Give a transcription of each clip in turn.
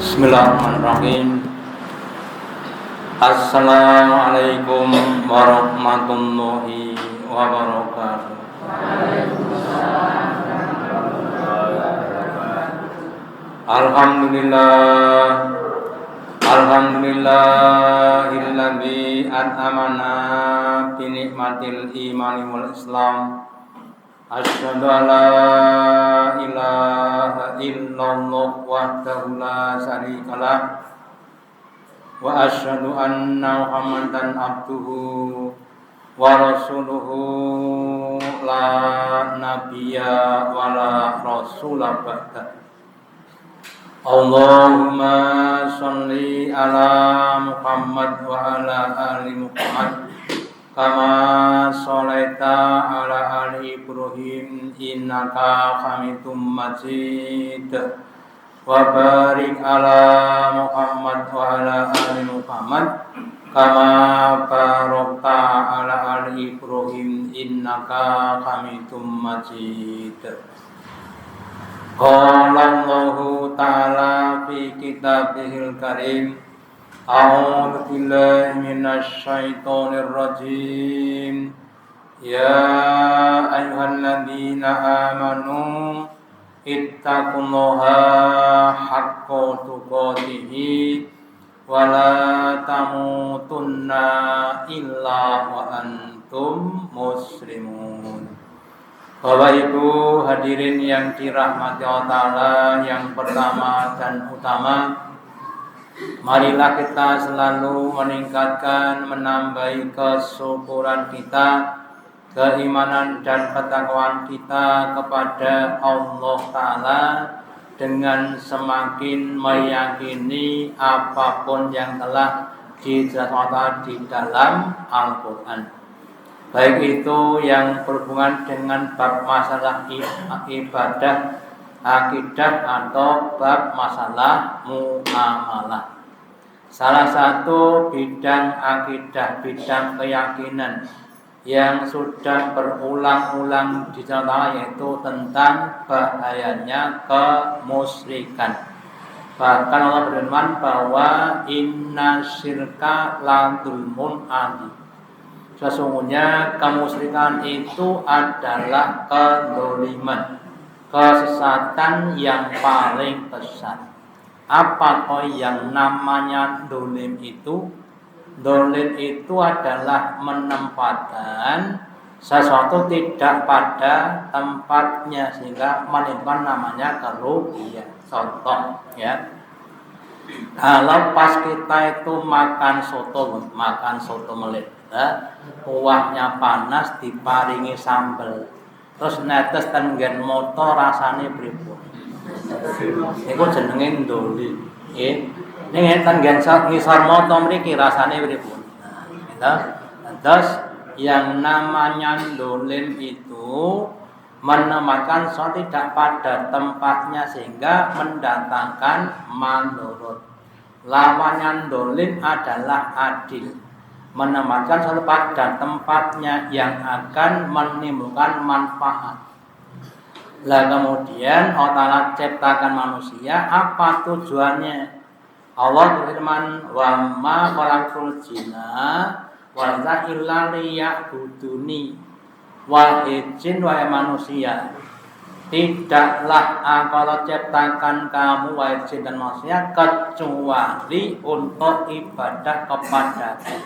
Bismillahirrahmanirrahim. Assalamualaikum warahmatullahi wabarakatuh. Alhamdulillah, alhamdulillahilladzi an'amana bi nikmatil imani wal islam. Asyhadu an la ilaha illallah wahdahu la syarikalah wa asyhadu anna Muhammadan abduhu wa rasuluhu la nabiyya wa la rasula ba'da. Allahumma sholli ala Muhammad wa ala ali Muhammad kama sholaita ala ali Ibrahim innaka Hamidum Majid wa barik ala Muhammad wa ala ali Muhammad kama barakta ala ali Ibrahim innaka Hamidum Majid. Qala Allahu ta'ala fi kitabihil karim. A'udzu billahi minasy syaithanir rajim. Ya ayyuhalladzina amanu ittaqullaha haqqa tuqatih wa la tamutunna illa wa antum muslimun. Bapak Ibu hadirin yang dirahmati Allah Ta'ala, yang pertama dan utama, marilah kita selalu meningkatkan, menambahi kesyukuran kita, keimanan dan ketakwaan kita kepada Allah Ta'ala dengan semakin meyakini apapun yang telah dijelaskan di dalam Al-Quran. Baik itu yang berhubungan dengan bab masalah ibadah, akidah atau bab masalah muamalah. Salah satu bidang akidah, bidang keyakinan yang sudah berulang-ulang dicontohkan yaitu tentang bahayanya kemusyrikan. Bahkan Allah berfirman bahwa inna syirka la dzulmun adzim. Sesungguhnya kemusyrikan itu adalah kedzaliman, kesesatan yang paling besar. Apa yang namanya dolim itu? Dolim itu adalah menempatkan sesuatu tidak pada tempatnya sehingga menimbulkan namanya kerugian. Contoh ya, kalau pas kita itu makan soto melit, kuahnya panas diparingi sambel, terus netes tenggen moto rasane pripun? Iku jenenge ndoli. Nggih. Ning tenggen ngisor moto mriki rasane pripun? Terus yang namanya dolim itu menempatkan sesuatu tidak pada tempatnya sehingga mendatangkan mandorot. Lawannya dolim adalah adil, menempatkan sesuatu pada tempatnya yang akan menimbulkan manfaat. Lah kemudian Allah Ta'ala ciptakan manusia, apa tujuannya? Allah berfirman, wa ma khalaqtul jinna wal insa illa liya'buduni. Wahai jin, wahai manusia, tidaklah aku ciptakan kamu wahai jin dan manusia kecuali untuk ibadah kepadaku.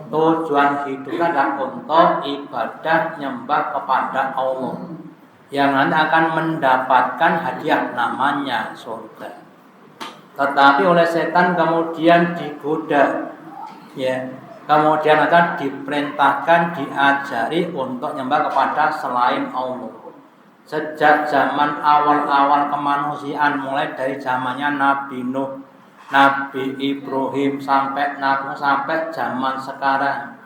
Tujuan hidupnya adalah untuk ibadah nyembah kepada Allah, yang nanti akan mendapatkan hadiah namanya surga. Tetapi oleh setan kemudian digoda, ya, kemudian akan diperintahkan, diajari untuk nyembah kepada selain Allah. Sejak zaman awal-awal kemanusiaan, mulai dari zamannya Nabi Nuh, Nabi Ibrahim sampai zaman sekarang,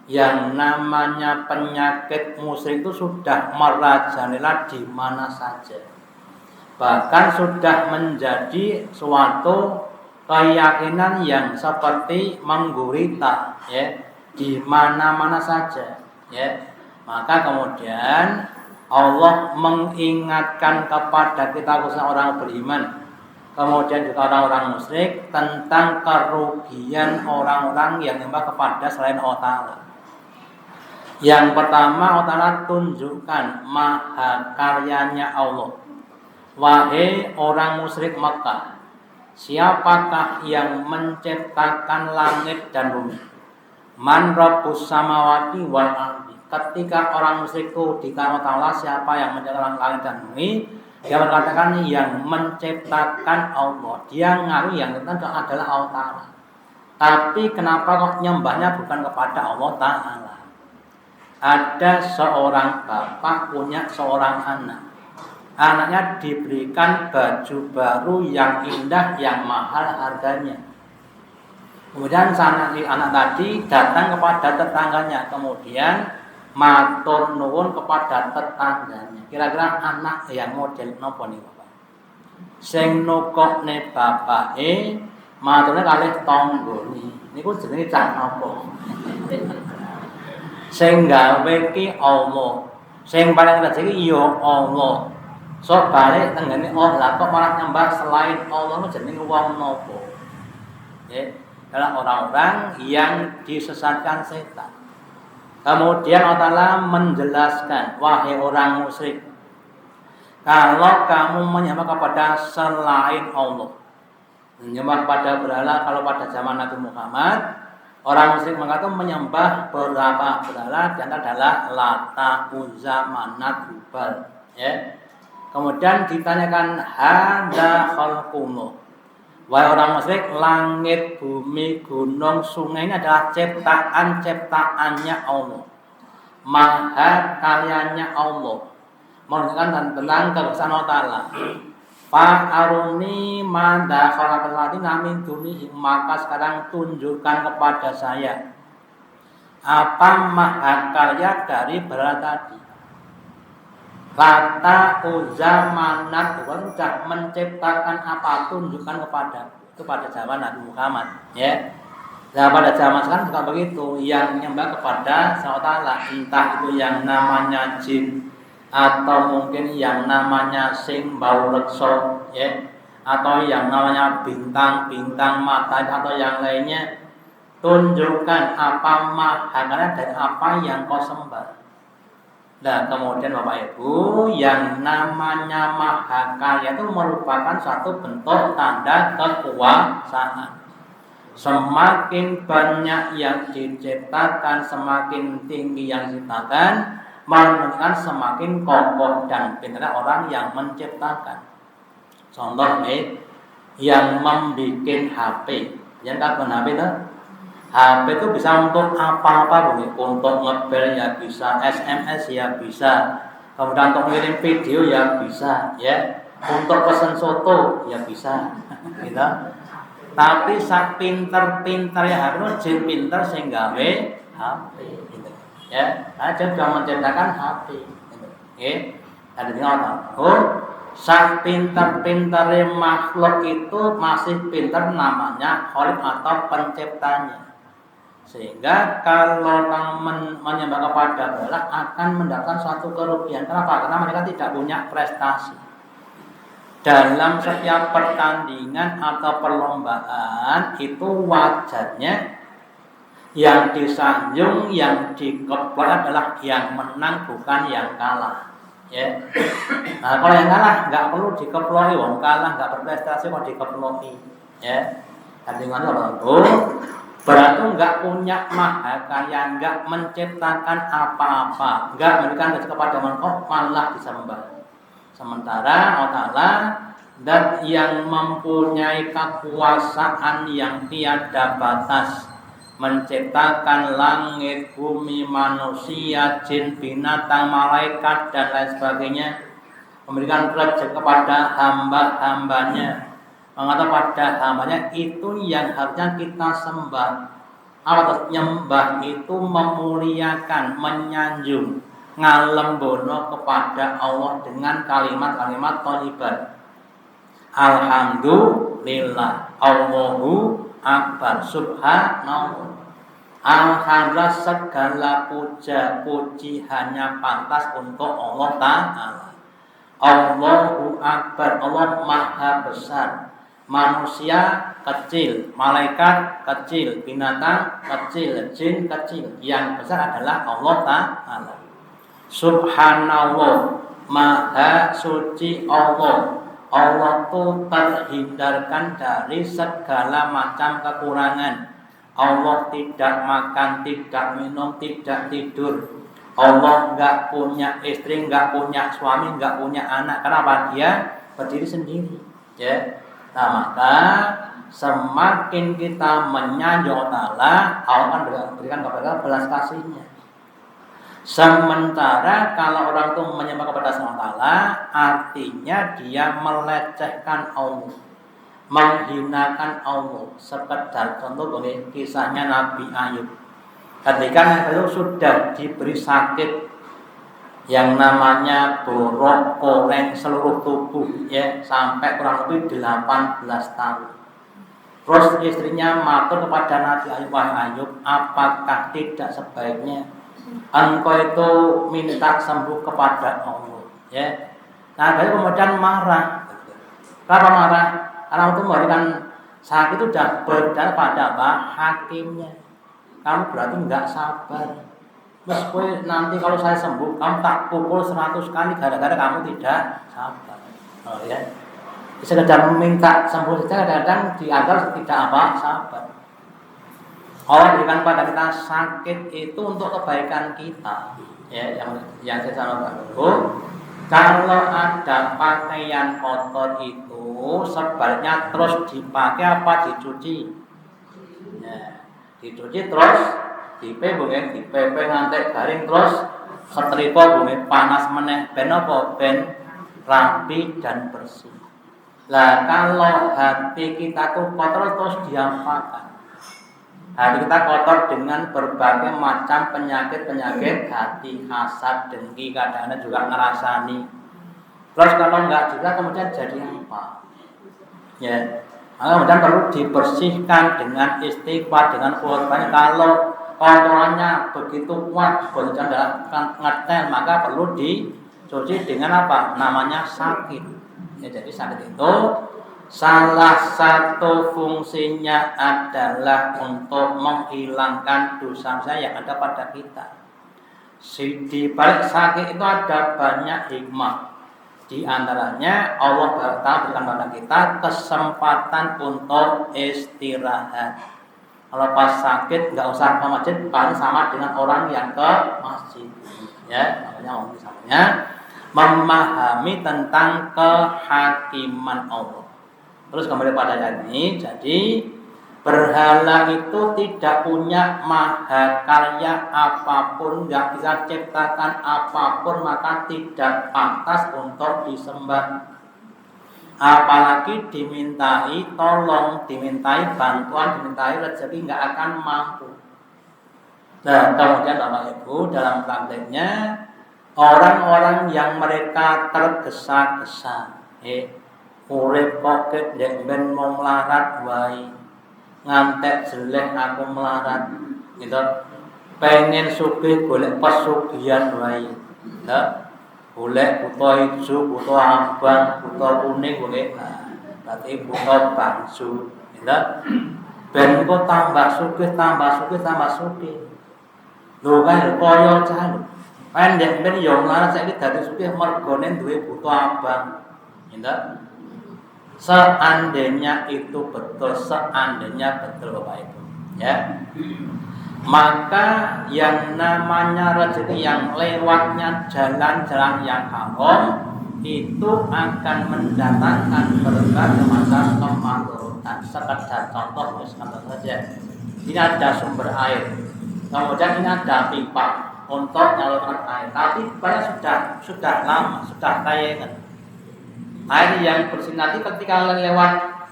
yang namanya penyakit musyrik itu sudah merajalela di mana saja. Bahkan sudah menjadi suatu keyakinan yang seperti menggurita, ya, di mana-mana saja, ya. Maka kemudian Allah mengingatkan kepada kita khususnya orang beriman, kemudian juga orang-orang musyrik tentang kerugian orang-orang yang menyembah kepada selain Allah Ta'ala. Yang pertama, Allah Ta'ala tunjukkan maha karyanya Allah. Wahai orang musyrik Mekah, siapakah yang menciptakan langit dan bumi? Man rabbus samawati wal ardi. Ketika orang musyrik itu dikatakan Allah, siapa yang menciptakan langit dan bumi? Dia mengatakan yang menciptakan Allah. Dia ngaruh yang menciptakan adalah Allah Ta'ala. Tapi kenapa kok nyembahnya bukan kepada Allah Ta'ala? Ada seorang bapak punya seorang anak. Anaknya diberikan baju baru yang indah, yang mahal harganya. Kemudian anak tadi datang kepada tetangganya, kemudian matur nuwun kepada tetangganya. Kira-kira anak yang model napa nih Bapak? Sing nukokne bapake maturne kalih tanggane. Niku jenenge cah napa? Sing gawe ki Allah. Sing paling rezeki ya Allah. Sok balik tenggane Allah kok malah nyembah selain Allah jenenge wong napa? Nggih. Adalah orang-orang yang disesatkan setan. Kemudian Allah Ta'ala menjelaskan, wahai orang musyrik, kalau kamu menyembah kepada selain Allah, menyembah pada berhala, kalau pada zaman Nabi Muhammad, orang musyrik mengatakan menyembah beberapa berhala, dan adalah Lata, Uzza, Manat, Hubal. Ya. Kemudian ditanyakan, hada khalqullah. Wahai orang musyrik, langit, bumi, gunung, sungai ini adalah ciptaan-ciptaannya Allah. Maha karyanya Allah. Menunjukkan tentang kebesaran Allah Ta'ala. Fa'aruni manda khalaqal min dunihi. Maka sekarang tunjukkan kepada saya apa maha karya dari berhala tadi. Lata, Uzza, Manat, sudah menciptakan apa, tunjukkan kepada zaman Nabi Muhammad. Ya. Nah pada zaman sekarang juga begitu, yang menyembah kepada Allah Ta'ala, entah itu yang namanya jin atau mungkin yang namanya sing bau reksa, ya, atau yang namanya bintang mata atau yang lainnya, tunjukkan apa mahakarnya dari apa yang kau sembah. Nah kemudian Bapak Ibu, yang namanya mahakarya itu merupakan suatu bentuk tanda kekuasaan. Semakin banyak yang diciptakan, semakin tinggi yang diciptakan, menunjukkan semakin kokoh dan pintar orang yang menciptakan. Contoh nih, yang membuat HP, yang kapan HP itu? HP itu bisa untuk apa-apa, untuk ngebel ya bisa, SMS ya bisa, kemudian untuk ngirim video ya bisa, ya, untuk pesan foto ya bisa, gitu. Tapi sak pinter-pinter ya HP itu jin pinter sing gawe HP, gitu. Ya, ada sudah menciptakan HP, gitu. Oke, ada tinggal sak pinter-pinter makhluk itu masih pinter namanya Khaliq atau penciptanya. Sehingga kalau orang menyembah kepada berhala akan mendapatkan suatu kerugian. Kenapa? Karena mereka tidak punya prestasi. Dalam setiap pertandingan atau perlombaan itu wajarnya yang disanjung, yang dikeplok adalah yang menang bukan yang kalah. Ya. Nah, kalau yang kalah nggak perlu dikeploki, wong kalah nggak berprestasi kok dikeploki. Ya. Artinya apa? Berarti enggak punya maha karya, enggak menciptakan apa-apa, enggak memberikan rezeki kepada manusia, malah disembah. Sementara Allah Ta'ala dan yang mempunyai kekuasaan yang tiada batas, menciptakan langit, bumi, manusia, jin, binatang, malaikat dan lain sebagainya, memberikan rezeki kepada hamba-hambanya. Mengatakan pada hambanya itu yang harusnya kita sembah. Apa nyembah itu memuliakan, menyanjung, ngalembono kepada Allah dengan kalimat-kalimat thayyibat. Alhamdulillah, Allahu Akbar, Subhanallah. Alhamdulillah, segala puji hanya pantas untuk Allah Ta'ala. Allahu Akbar, Allah Maha Besar. manusia kecil, malaikat kecil, binatang kecil, jin kecil. Yang besar adalah Allah Ta'ala. Subhanallah, maha suci Allah. Allah itu terhindarkan dari segala macam kekurangan. Allah tidak makan, tidak minum, tidak tidur. Allah enggak punya istri, enggak punya suami, enggak punya anak. Kenapa? Dia berdiri sendiri. Ya. Nah, maka semakin kita menyanjung Allah, Allah akan berikan kepada belas kasihnya. Sementara kalau orang itu menyembah kepada SWT, artinya dia melecehkan Allah, menghinakan Allah. Sekedar contoh begini, kisahnya Nabi Ayub. Ketika Nabi Ayub sudah diberi sakit yang namanya borok koreng seluruh tubuh, ya, sampai kurang lebih 18 tahun. Terus istrinya matur kepada Nabi Ayub, wahai Ayub, apakah tidak sebaiknya engkau itu minta sembuh kepada Allah, ya. Nah, Nabi kemudian marah. Kenapa marah? Karena itu memberikan sakit itu sudah berdasar pada apa? Hakimnya. Kamu berarti enggak sabar. Meskipun nanti kalau saya sembuh, kamu tak pukul 100 kali gara-gara kamu tidak sabar. Oh ya. Sekedar minta sembuh saja kadang-kadang dianggap tidak apa? Sabar. Allah berikan pada kita sakit itu untuk kebaikan kita. Ya, yang saya sampaikan dulu. Kalau ada pakaian kotor itu sebaiknya terus dipakai apa dicuci? Ya, dicuci terus dipepe ngantek garing terus setrika bunyi panas meneh ben apa ben rapi dan bersih. Lah kalau hati kita tuh kotor terus diapakan? Hati kita kotor dengan berbagai macam penyakit hati, hasad, dengki, kadang-kadang juga ngerasani. Terus kalau enggak juga kemudian jadi apa? Ya, kemudian perlu dibersihkan dengan istighfar, dengan korban. Kalau kotorannya begitu kuat, begitu dalam ngetel, maka perlu dicuci dengan apa? Namanya sakit. Ya, jadi sakit itu salah satu fungsinya adalah untuk menghilangkan dosa yang ada pada kita. Di balik sakit itu ada banyak hikmah. Di antaranya Allah berikan pada kita kesempatan untuk istirahat. Kalau pas sakit nggak usah ke masjid, paling sama dengan orang yang ke masjid. Ya, makanya misalnya memahami tentang kehakiman Allah. Terus kembali pada ayat ini, jadi berhala itu tidak punya mahakarya apapun, nggak bisa ciptakan apapun, maka tidak pantas untuk disembah. Apalagi dimintai tolong, dimintai bantuan, dimintai rezeki, nggak akan mampu. Nah, kemudian Bapak Ibu dalam prakteknya orang-orang yang mereka tergesa-gesa, urip poket dek ben mau melarat wae, ngantek jelek aku melarat, gitu. Pengen sugih golek pesugihan wae, gitu. Golek buta ijo, buta abang, buta kuning golek, berarti buta bangsu, gitu. Ben kok tambah sugih, tambah sugih. Lho kan kaya jan. Pendek ben yo melarat saiki dadi sugih mergone duwe buta abang, gitu. Seandainya itu betul, Bapak Ibu, ya, maka yang namanya rezeki yang lewatnya jalan-jalan yang haram itu akan mendatangkan berbagai macam kemadaratan. Sekedar contoh saja, ini ada sumber air, kemudian ini ada pipa untuk nyalurkan air, tapi pipanya sudah lama, sudah tayangan. Air yang bersih nanti ketika lewat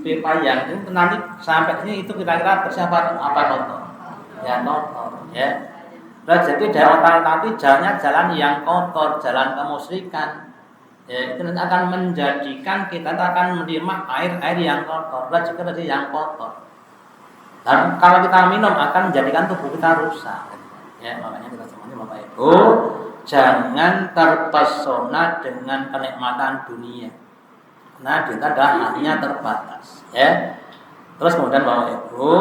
pipa yang itu nanti sampai sini itu kira-kira bersih apa kotor? Ya kotor, ya. Nah, jadi dari otak tadi jalan yang kotor, jalan kemusyrikan. Ya, itu nanti akan menjadikan kita akan menerima air yang kotor, rezeki yang kotor. Dan kalau kita minum akan menjadikan tubuh kita rusak. Ya, makanya kita semuanya Bapak Ibu, jangan terpesona dengan kenikmatan dunia. Nah, duitnya hanya terbatas, ya. Terus kemudian Bapak Ibu,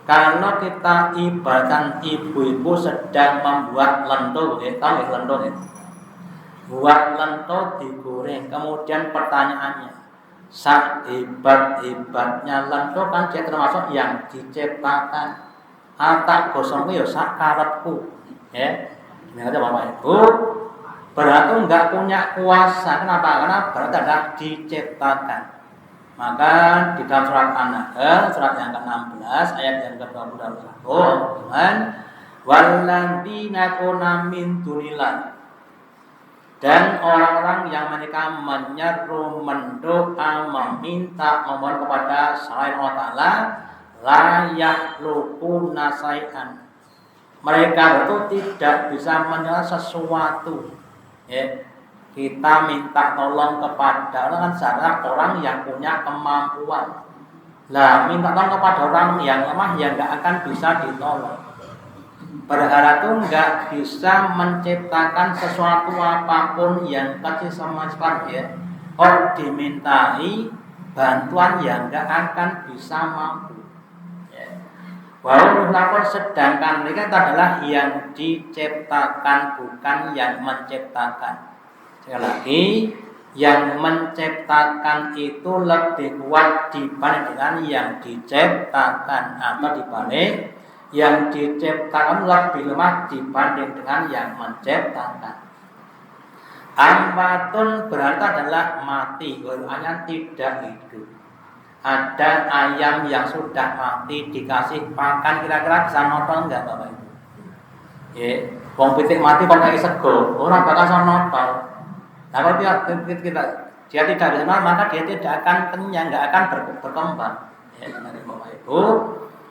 kalau kita ibaratkan ibu-ibu sedang membuat lento, tahu ya lento ya? Buat lento digoreng, kemudian pertanyaannya, hebat-hebatnya lento kan dia termasuk yang diciptakan. Tak gosongku ya sak karepku, ya. Ini aja Bapak Ibu, berarti enggak punya kuasa. Kenapa? Karena berarti ada diciptakan. Maka di dalam surat An-Nahl surat yang ke-16 ayat yang ke-21 dengan walladzina kuna min dunillah, dan orang-orang yang mereka menyeru, mendoa, meminta, memohon kepada selain Allah Ta'ala, la yakhluquna syai'an, mereka itu tidak bisa menyelesaikan sesuatu, ya. Kita minta tolong kepada orang orang yang punya kemampuan. Lah, minta tolong kepada orang yang lemah yang nggak akan bisa ditolong. Berharap itu nggak bisa menciptakan sesuatu apapun yang kecil sama sekali, ya. Oh, dimintai bantuan yang nggak akan bisa mampu. Walaupun sedangkan mereka adalah yang diciptakan, bukan yang menciptakan. Sekali lagi, yang menciptakan itu lebih kuat dibanding dengan yang diciptakan, atau dibalik yang diciptakan lebih lemah dibanding dengan yang menciptakan. Amwatun berarti adalah mati, hanya tidak hidup. Ada ayam yang sudah mati dikasih pakan, kira-kira bisa nonton enggak Bapak Ibu? Ya, wong pitik mati kok kayak sego, orang bakal bisa nonton. Nah, kalau dia tidak bisa, maka dia tidak akan kenyang, nggak akan berkembang. Ya, Bapak Ibu,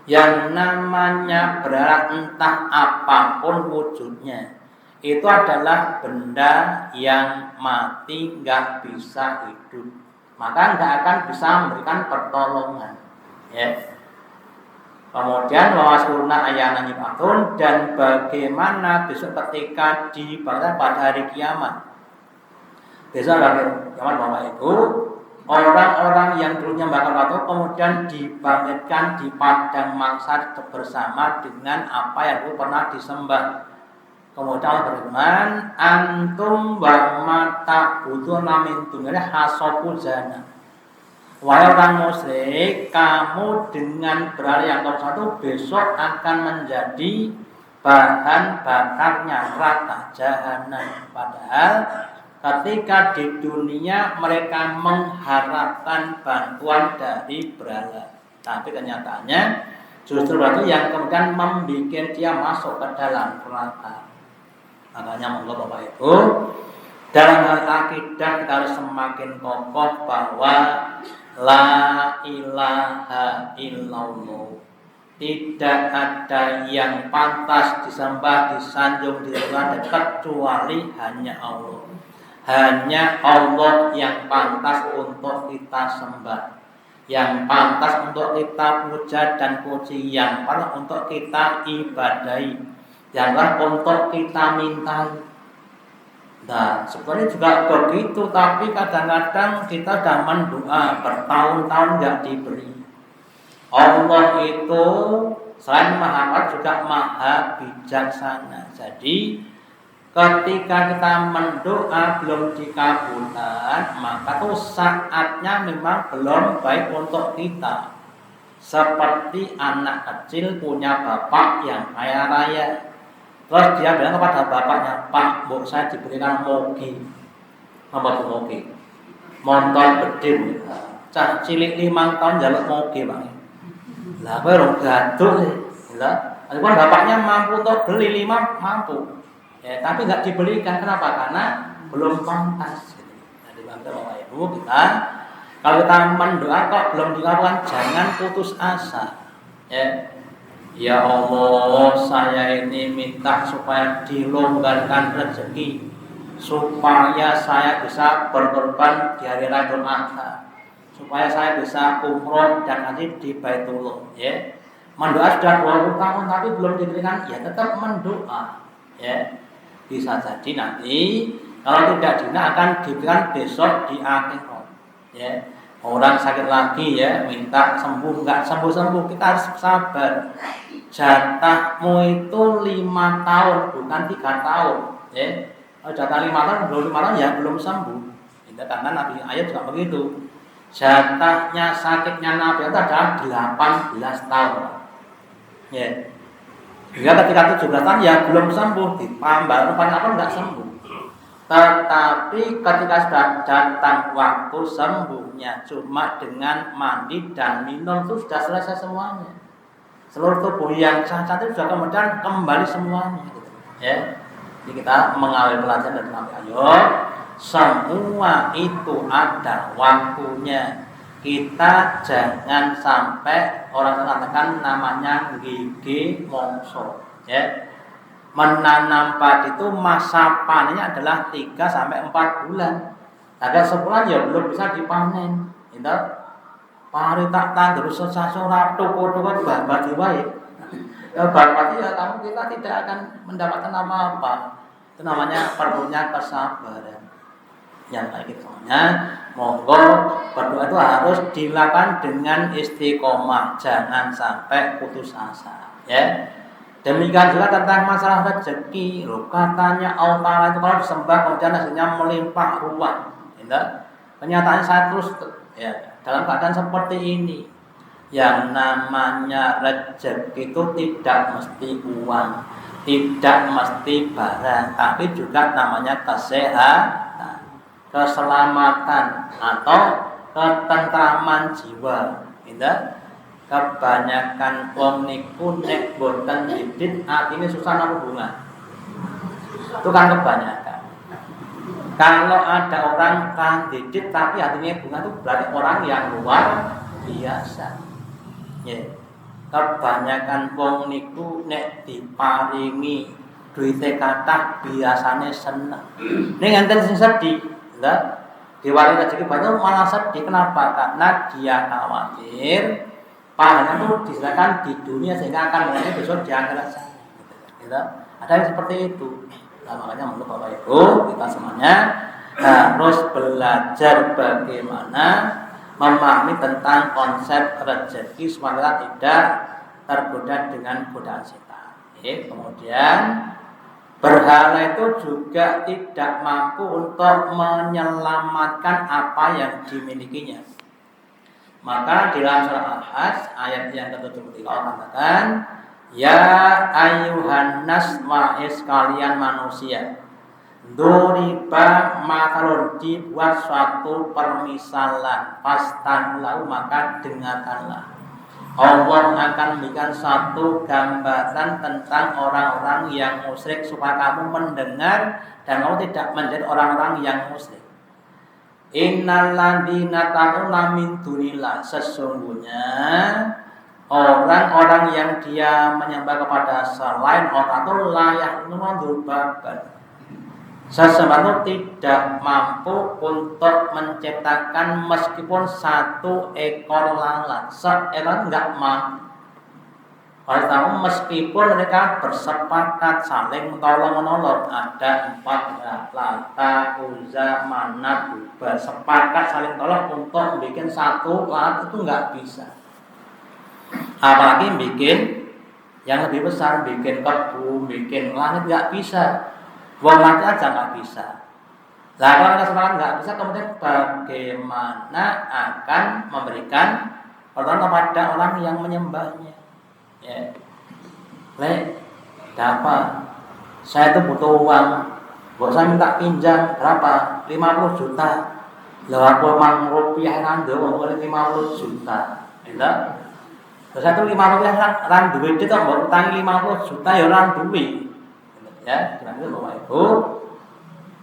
yang namanya berharap entah apapun wujudnya, itu adalah benda yang mati, nggak bisa hidup, maka nggak akan bisa memberikan pertolongan, ya. Kemudian wawasurna ayana nyibatun, dan bagaimana besok ketika pada hari kiamat. Besok hari kiamat Bapak Ibu, orang-orang yang dulunya bakal batu kemudian dibangkitkan di padang mahsyar bersama dengan apa yang dulu pernah disembah. Kemudian Allah berfirman, antum wa mata butuh namin dunia hasofu jana. Wahai orang musyrik, kamu dengan berhala yang kamu satu besok akan menjadi bahan bakarnya neraka jahanam. Padahal ketika di dunia mereka mengharapkan bantuan dari berhala, tapi kenyataannya justru itu yang kemudian membuat dia masuk ke dalam neraka. Makanya monggo Bapak Ibu, dalam hal akidah kita harus semakin kokoh bahwa la ilaha illallah, tidak ada yang pantas disembah, disanjung, diibadati kecuali hanya Allah. Hanya Allah yang pantas untuk kita sembah, yang pantas untuk kita puja dan puji, yang pantas untuk kita ibadahi, yang pantas untuk kita mintai. Nah, sebenarnya juga begitu, tapi kadang-kadang kita sudah mendoa bertahun-tahun tidak diberi. Allah itu selain maha kuat juga maha bijaksana. Jadi ketika kita mendoa belum dikabulkan, maka itu saatnya memang belum baik untuk kita. Seperti anak kecil punya bapak yang kaya raya, terus dia bilang kepada bapaknya, Pak, bu, saya diberikan mogi. Apa itu mogi? Motor bedil. Cah cilik 5 tahun jaluk mogi, Pak. Lah, apa orang gaduh sih? Lah, kan bapaknya mampu untuk beli 5, mampu. Ya, tapi nggak dibelikan. Kenapa? Karena belum pantas. Jadi Bapak Ibu, kita kalau kita mendoa kok belum dikabulkan, jangan putus asa. Ya Allah, saya ini minta supaya dilonggarkan rezeki, supaya saya bisa berkorban di hari raya Idul Adha, supaya saya bisa umroh dan haji di Baitullah. Ya, mendoa sudah 20 tahun tapi belum diberikan, ya tetap mendoa. Ya, bisa jadi nanti kalau tidak dina akan diberikan besok di akhirat. ya. Orang sakit lagi ya, minta sembuh, nggak sembuh-sembuh, kita harus sabar. Jatahmu itu 5 tahun, bukan 3 tahun. Ya. Kalau jatah 5 tahun, belum 5 tahun ya belum sembuh. Itu karena Nabi ayat juga begitu. Jatahnya sakitnya Nabi itu adalah 18 tahun. Ya. Hingga ketika 17 tahun ya belum sembuh, ditambah rupanya apa nggak sembuh. Tetapi ketika sudah datang waktu sembuhnya cuma dengan mandi dan minum itu sudah selesai semuanya. Seluruh tubuh yang cacat itu sudah kemudian kembali semuanya. Gitu. Ya, jadi kita mengambil pelajaran dari Nabi Ayub. Semua itu ada waktunya. Kita jangan sampai orang mengatakan namanya gigi mongso. Ya. Menanam padi itu masa panennya adalah 3 sampai 4 bulan. Agak sebulan ya belum bisa dipanen. Itu pari tak tandur sesasora toko-toko bagi wae. Ya berarti ya kamu kita tidak akan mendapatkan apa-apa. Itu namanya perlunya kesabaran. Yang kayak gitu namanya monggo berdoa itu harus dilakukan dengan istiqomah, jangan sampai putus asa, ya. Demikian juga tentang masalah rezeki. Loh, katanya Allah Ta'ala itu kalau disembah kemudian hasilnya melimpah ruah. Kenyataannya saya terus ya, dalam keadaan seperti ini. Yang namanya rezeki itu tidak mesti uang, tidak mesti barang, tapi juga namanya kesehatan, keselamatan atau ketentraman jiwa. Kebanyakan wong niku nek boten didit artinya susah nang hubungan. Itu kan kebanyakan. Kalau ada orang kan didit tapi hatinya bunga itu berarti orang yang luar biasa. Ya. Kebanyakan wong niku nek diparingi duite kathah biasane seneng. Ning enten sing sedih, lha diwari rezeki banyak malah sedih. Kenapa? Karena dia khawatir pahalanya itu diserahkan di dunia sehingga akan mengenai besok di akhirat sana. Gitu. Ada yang seperti itu. Nah, makanya menurut Bapak Ibu kita semuanya harus belajar bagaimana memahami tentang konsep rezeki supaya tidak tergoda dengan godaan setan. Kemudian berhala itu juga tidak mampu untuk menyelamatkan apa yang dimilikinya. Maka di dalam surah Al-Hajj ayat yang ke-73 Allah katakan, ya ayyuhan nas wahai sekalian manusia, duriba matalun, dibuat suatu permisalan, fastanulahu maka dengarkanlah. Allah akan memberikan satu gambaran tentang orang-orang yang musyrik supaya kamu mendengar dan kamu tidak menjadi orang-orang yang musyrik. Innal ladina ta'una min dunillah, sesungguhnya orang-orang yang dia menyembah kepada selain Allah itu layak menurbaban. Seseorang tidak mampu untuk menciptakan meskipun 1 ekor lalat. Seekor enggak mampu. Oleh tahu meskipun mereka bersepakat saling tolong-menolong, ada 4 Lata, Uzza, Manat, Hubal, sepakat saling tolong untuk bikin 1 lalat itu enggak bisa. Apalagi bikin yang lebih besar, bikin kebun, bikin langit enggak bisa. Wong mati aja enggak bisa. Lah kalau kita sepakat enggak bisa, kemudian bagaimana akan memberikan pertolongan kepada orang yang menyembahnya? Ya, dapat. Saya itu butuh uang. Buat saya minta pinjam berapa? 50 juta. Lah aku mang rupiah nang ndowo 50 juta. Gitu. Terus saya itu 5 rupiah ran duit itu mbok utangi 50 juta ya ran duit. Ya, kira-kira Bapak Ibu.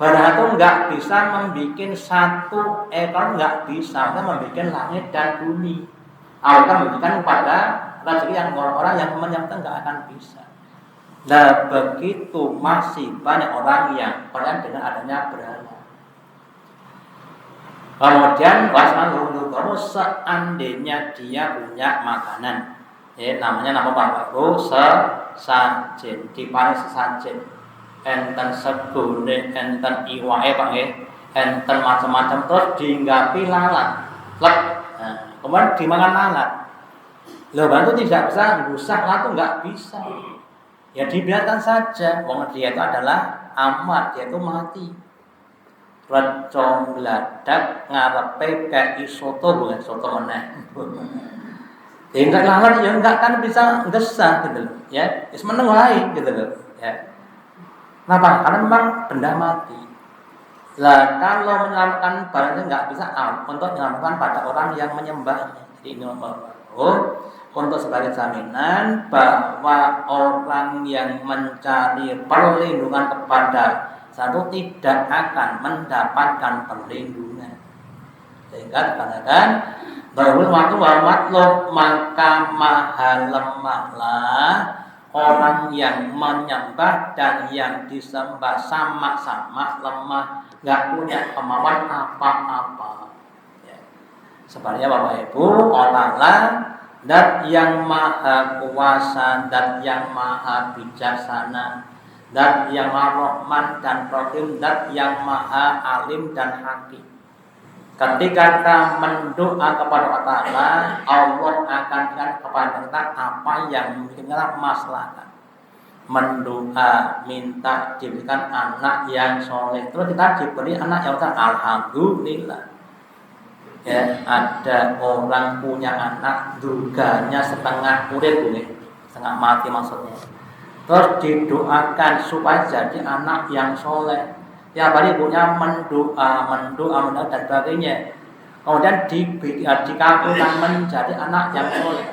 Barang itu enggak bisa membikin 1 ekor, enggak bisa membikin langit dan bumi. Allah memberikan kepada rezeki yang orang-orang yang menyembah enggak akan bisa. Nah, begitu masih banyak orang yang percaya dengan adanya berhala. Kemudian wasman seandainya dia punya makanan, namanya nama Bapak Ibu sesajen, diparing sesajen, enten segone, enten iwae Pak nggih, enten macam-macam terus dihinggapi lalat. lep. Nah, kemudian dimakan lalat. Loh, itu tidak bisa rusak lah, itu nggak bisa. Ya dibiarkan saja. Wong dia itu adalah amat, dia itu mati. Recong gladak ngarepe kayak soto bukan soto meneh. Enggak lalat ya enggak kan bisa gesah gitu loh. Ya, wis meneng wae gitu loh. Ya. Kenapa? Karena memang benda mati. Lah kalau menyelamatkan barangnya nggak bisa untuk menyelamatkan pada orang yang menyembahnya. Jadi ini untuk sebagai jaminan bahwa orang yang mencari perlindungan kepada satu tidak akan mendapatkan perlindungan. Sehingga dikatakan bahwa waktu matlub maka maha lemahlah orang yang menyembah dan yang disembah sama-sama lemah, nggak punya kemampuan apa-apa. Ya. Sebenarnya Bapak Ibu, Allah dan yang maha kuasa dan yang maha bijaksana dan yang maha rahman dan rahim dan yang maha alim dan hakim. Ketika kita mendoa kepada Allah, Allah akan berikan kepada kita apa yang kita masalahkan. Mendoa, minta diberikan anak yang soleh. Terus kita diberi anak yang soleh, alhamdulillah. Ya, ada orang punya anak, duganya setengah urip, setengah mati maksudnya. Terus didoakan supaya jadi anak yang soleh. Tiap hari ibunya mendoa dan sebagainya. Kemudian dikabulkan menjadi anak yang soleh.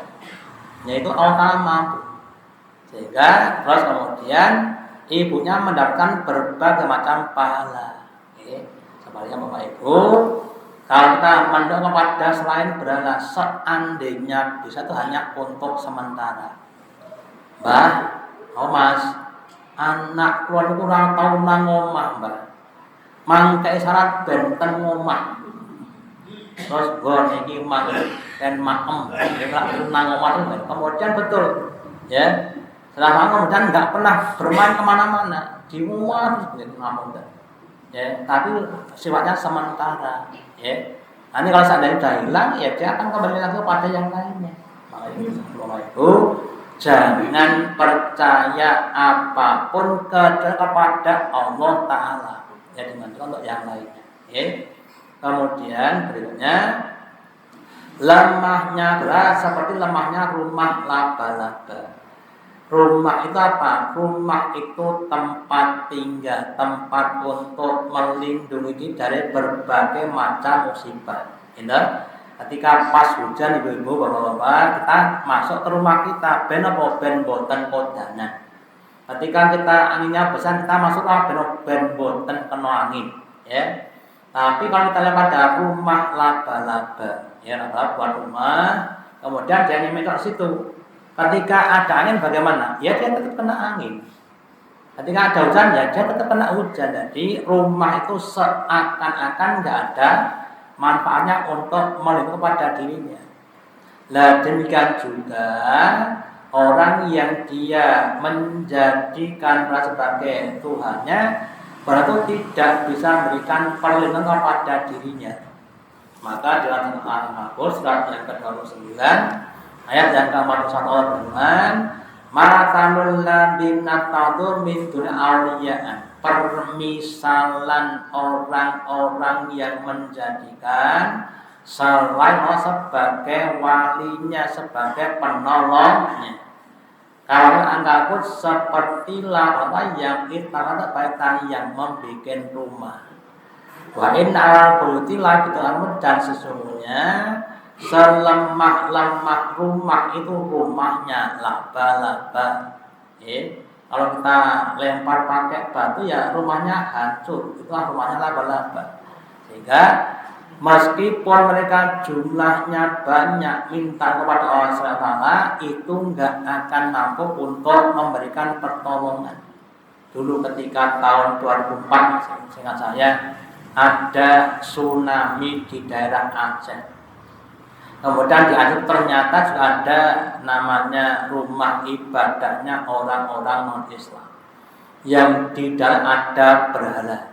Yaitu Allah mampu. Sehingga terus kemudian ibunya mendapatkan berbagai macam pahala. Sebaliknya Bapak Ibu, kalau kita mendoa kepada selain berhala, seandainya bisa itu hanya untuk sementara. Mas, anak keluar itu kurang tahu nang omah, Mbak. Mangkai syarat benten ngomah. Terus gon iki mang dan maem nang omah itu. Kemudian betul, ya. Selama kemudian nggak pernah bermain kemana-mana di rumah terus ngomong kan. Ya, tapi sifatnya sementara. Ya. Nanti kalau seandainya sudah hilang, ya dia akan kembali lagi kepada yang lainnya. Makanya itu jangan percaya apapun kepada Allah Ta'ala. Ya dimanfaatkan untuk yang lainnya. Kemudian berikutnya lemahnya beras seperti lemahnya rumah laba-laba. Rumah itu apa? Rumah itu tempat tinggal, tempat untuk melindungi dari berbagai macam musibah. Ketika pas hujan ibu-ibu bapak-bapak kita masuk ke rumah kita ben boten kodanan. Ketika kita anginnya besar kita masuk ben boten kena angin, ya. Tapi kalau kita lihat pada rumah laba-laba, ya laba buat rumah, kemudian dia nyemil ke situ. Ketika ada angin bagaimana? Ya dia tetap kena angin. Ketika ada hujan ya dia tetap kena hujan. Jadi rumah itu seakan-akan nggak ada manfaatnya untuk melindungi kepada dirinya. Lah demikian juga orang yang dia menjadikan Allah sebagai Tuhannya, berarti tidak bisa memberikan perlindungan kepada dirinya. Maka dalam Al-Mahfuz surat yang ke-29 ayat yang ke-41 Allah berfirman, "Matalul ladzina tad'u min duni awliya." Permisalan orang-orang yang menjadikan selain Allah sebagai walinya, sebagai penolongnya. Kalau anggapun seperti lawan yang ibarat baitan yang membuat rumah. Wa inna buyuti la bitul dan sesungguhnya selemah-lemah rumah itu rumahnya laba-laba. Kalau kita lempar pakai batu ya rumahnya hancur. Itulah rumahnya laba-laba. Sehingga meskipun mereka jumlahnya banyak minta kepada Allah SWT, itu nggak akan mampu untuk memberikan pertolongan. Dulu ketika tahun 2004, seingat saya, ada tsunami di daerah Aceh. Kemudian di Aceh ternyata juga ada namanya rumah ibadahnya orang-orang non-Islam yang di dalam ada berhala.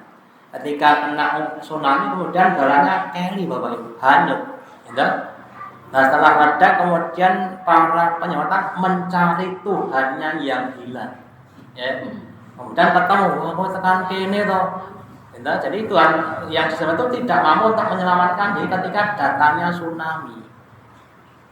Ketika kena tsunami kemudian barangnya keli Bapak Ibu, hanyut. Gitu? Nah setelah reda kemudian para penyewatan mencari Tuhannya yang hilang. Ya. Kemudian ketemu, aku tekan kini toh. Gitu? Jadi Tuhan yang disembah itu tidak mampu untuk menyelamatkan diri ketika datangnya tsunami.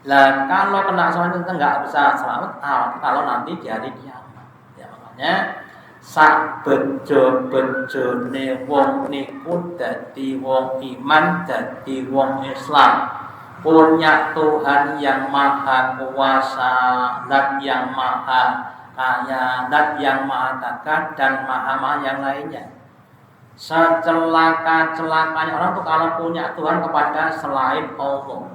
Lah kalau kena tsunami itu nggak bisa selamat, kalau nanti di hari kiamat. Ya makanya sak bejo-bejone wong niku dadi wong iman, dadi wong Islam. Punya Tuhan yang maha kuasa, zat yang maha kaya, zat yang maha gagah dan maha yang lainnya. Secelaka-celakanya orang tuh kalau punya Tuhan kepada selain Allah.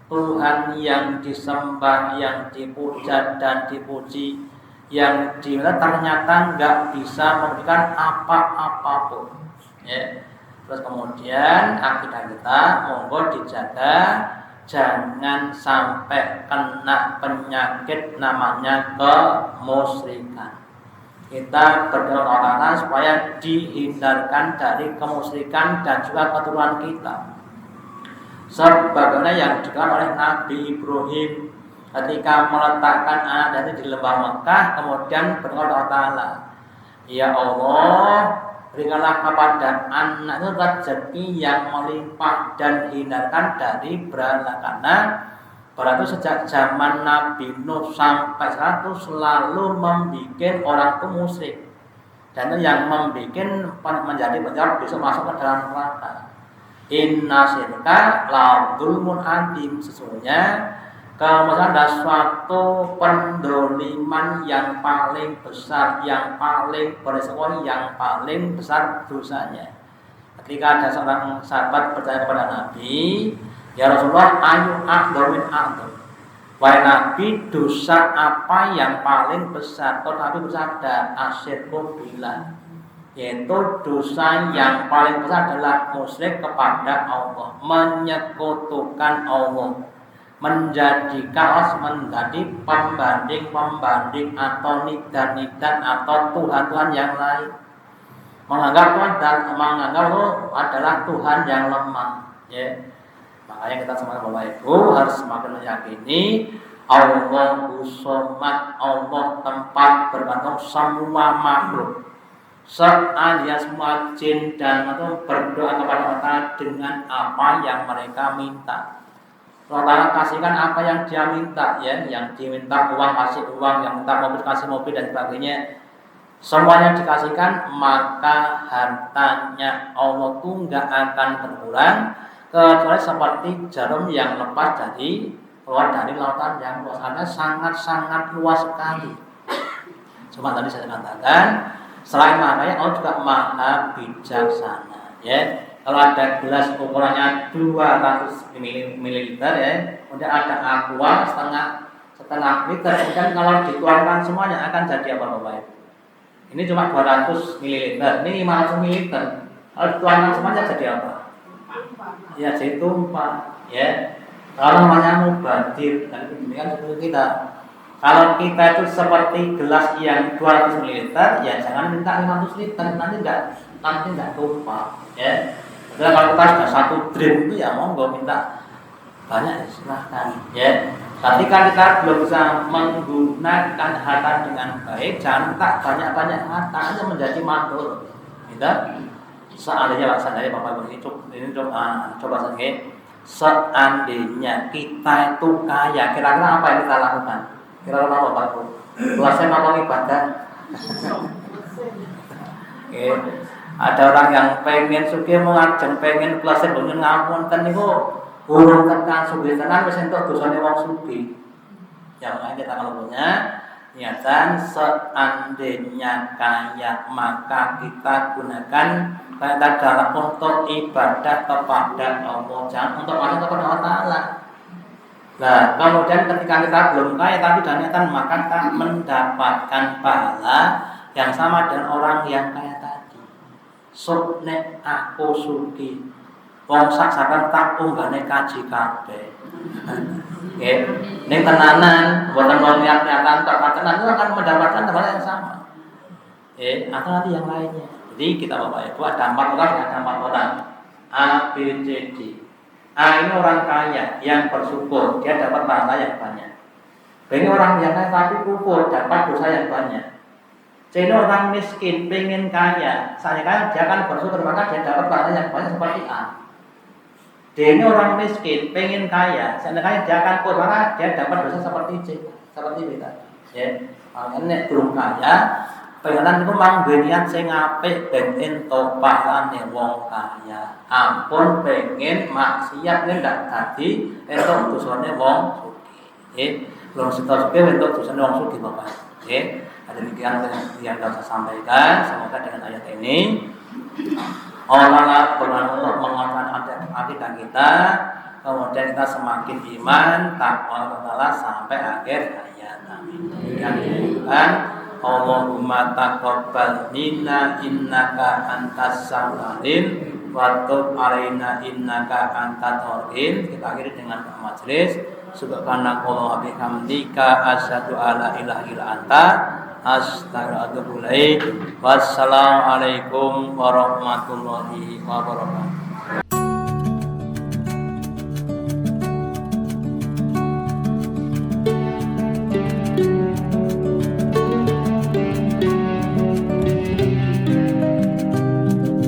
Tuhan yang disembah, yang dipuja dan dipuji, yang ternyata nggak bisa memberikan apa-apapun. Ya. Terus kemudian akidah kita monggo dijaga, jangan sampai kena penyakit namanya kemusyrikan. Kita berdoa Allah supaya dihindarkan dari kemusyrikan dan juga keturunan kita. Sebagaimana yang dikatakan oleh Nabi Ibrahim ketika meletakkan anak di lembah Mekah, kemudian berdoa Ta'ala, ya Allah, berikanlah kepada anak itu rezeki yang melimpah dan hindarkan dari bala. Karena berarti sejak zaman Nabi Nuh sampai sekarang itu selalu membuat orang itu musyrik, dan itu yang membuat menjadi penjara bisa masuk ke dalam neraka. Inna syirka la dzulmun adzim, sesungguhnya kemusyrikan adalah suatu pendoliman yang paling besar, yang paling beresiko, yang paling besar dosanya. Ketika ada seorang sahabat bertanya kepada Nabi, ya Rasulullah, ayu a'dhamin a'dham, wahai Nabi, dosa apa yang paling besar? Kalau Nabi bersabda, asyirku billah, yaitu dosa yang paling besar adalah musyrik kepada Allah, menyekutukan Allah, menjadikan menjadi pembanding atau nidan atau Tuhan yang lain, menganggap itu adalah Tuhan yang lemah. Ya. Makanya kita semua Bapak Ibu harus semakin meyakini Allahu Shomad, Allah tempat bergantung semua makhluk. Sealias semua jin dan itu berdoa kepada Allah dengan apa yang mereka minta. Allah kasihkan apa yang dia minta, ya, yang diminta uang kasih uang, yang minta mobil kasih mobil dan sebagainya. Semuanya dikasihkan, maka hartanya Allah tuh nggak akan berkurang kecuali seperti jarum yang lepas dari keluar dari lautan yang luas. Karena sangat luas sekali. Cuma tadi saya katakan, selain makanya Allah juga maha bijaksana, ya. Kalau ada gelas ukurannya 200 ml, ya, kemudian ada aqua setengah liter, kemudian kalau dituangkan semuanya akan jadi apa Bapak Ibu? Ini cuma 200 ml, ini 500 ml. Kalau dituangkan semuanya jadi apa? Ya jadi tumpah, ya. Kalau namanya mubadir, dan demikian seperti kita. Kalau kita itu seperti gelas yang 200 ml, ya jangan minta 500 liter, nanti enggak tumpah, ya. Jadi kalau kita sudah 1 drum itu ya monggo minta banyak, silahkan, ya. Ketika kita belum bisa menggunakan harta dengan baik, jangan minta banyak harta, itu menjadi mandor. Gitu. Seandainya Bapak Ibu ini coba saja. Seandainya kita itu kaya, kira-kira apa yang kita lakukan? Kira-kira apa Bapak Ibu? Kelasnya nolong ibadah. Ada orang yang pengen sugih mengajeng, pengen kelasnya bangun ngapunten niku urung tekan sugih tenan wis entuk dosane wong sugih. Ya makanya kita kalau punya niatan seandainya kaya, maka kita gunakan kaya dalam untuk ibadah kepada Allah, jangan untuk masuk kepada Allah Ta'ala. Nah, kemudian ketika kita belum kaya tapi dan niatan, maka kita mendapatkan pahala yang sama dengan orang yang kaya tadi. Nek aku sugih, wong sak sampean tak unggane kaji kabeh. Nggih, ning tenanan, mboten mau niat-niatan tok tenan itu akan mendapatkan pahala yang sama. Atau nanti yang lainnya. Jadi kita Bapak Ibu ada 4 orang, A, B, C, D. ini orang kaya yang bersyukur, dia dapat pahala yang banyak. Ini orang yang kaya tapi kufur, dapat dosa yang banyak. Ini orang miskin, pengen kaya, saya kan dia akan bersyukur, maka dia dapat pahala yang banyak seperti A. Ini orang miskin, pengen kaya, saya kan dia akan kufur, maka dia dapat dosa seperti C, seperti B tadi. Ya, makanya belum kaya, pengenan itu mang niat sing apik ben entuk pahalane wong kaya. Ampun pengen maksiat ndak dadi entuk dosane wong sugih. Nggih, wong sugih entuk dosane wong sugih Bapak. Nggih, demikian yang dapat saya sampaikan. Semoga dengan ayat ini Allah berkenan untuk menguatkan akidah kita, kemudian kita semakin iman, takwa kepada sampai akhir hayat. Amin. Dan Allahumma taqabbal minna innaka antas samiul wa tub alaina innaka antat tawwabin. Kita akhiri dengan majlis subhanakallahumma bihamdika asyhadu alla ilaha illa anta astaghfiruka wa atubu ilaik. Wassalamualaikum warahmatullahi wabarakatuh.